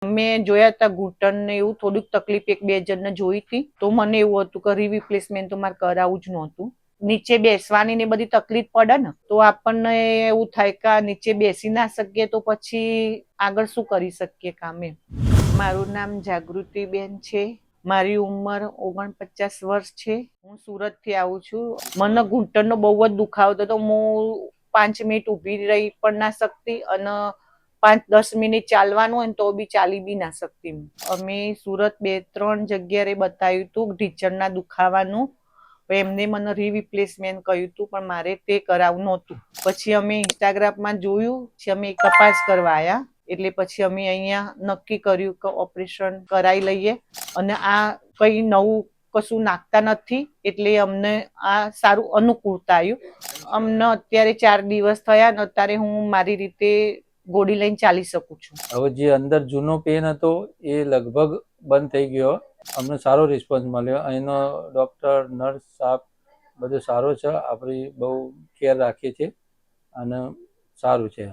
મેં જોયા હતા ઘૂંટણ ને એવું થોડુંક તકલીફ 1-2 જણને જોઈ હતી, તો મને એવું હતું કે રિપ્લેસમેન્ટ તો મારે કરાવવું જ નહોતું. નીચે બેસવાની ને બધી તકલીફ પડે ને, તો આપણને એવું થાય કે નીચે બેસી ના શકીએ તો પછી આગળ શું કરી શકીએ કામે. મારું નામ જાગૃતિબેન છે. મારી ઉંમર 49 વર્ષ છે. હું સુરતથી આવું છું. મને ઘૂંટણનો બહુ જ દુખાવો હતો, તો હું 5 મિનિટ ઊભી રહી પણ ના શકતી અને 5-10 મિનિટ ચાલવાનું હોય ને તો બી ચાલી બી ના શકતી. અમે સુરત 2-3 જગ્યાએ બતાવ્યું હતું ઢીંચણના દુખાવાનું. એમને મને રિપ્લેસમેન્ટ કહ્યું હતું, પણ મારે તે કરાવવું નહોતું. પછી અમે ઇન્સ્ટાગ્રામમાં જોયું, પછી અમે તપાસ કરવા આવ્યા. એટલે પછી અમે અહીંયા નક્કી કર્યું કે ઓપરેશન કરાવી લઈએ. અને આ કંઈ નવું કશું નાખતા નથી, એટલે અમને આ સારું અનુકૂળતા આવ્યું. અમને અત્યારે 4 દિવસ થયા ને અત્યારે હું મારી રીતે ગોળી લઈને ચાલી શકું છું. હવે જે અંદર જૂનો પેન હતો એ લગભગ બંધ થઈ ગયો. અમને સારો રિસ્પોન્સ મળ્યો. અહીંનો ડૉક્ટર, નર્સ, સ્ટાફ બધું સારો છે. આપણી બહુ કેર રાખીએ છીએ અને સારું છે.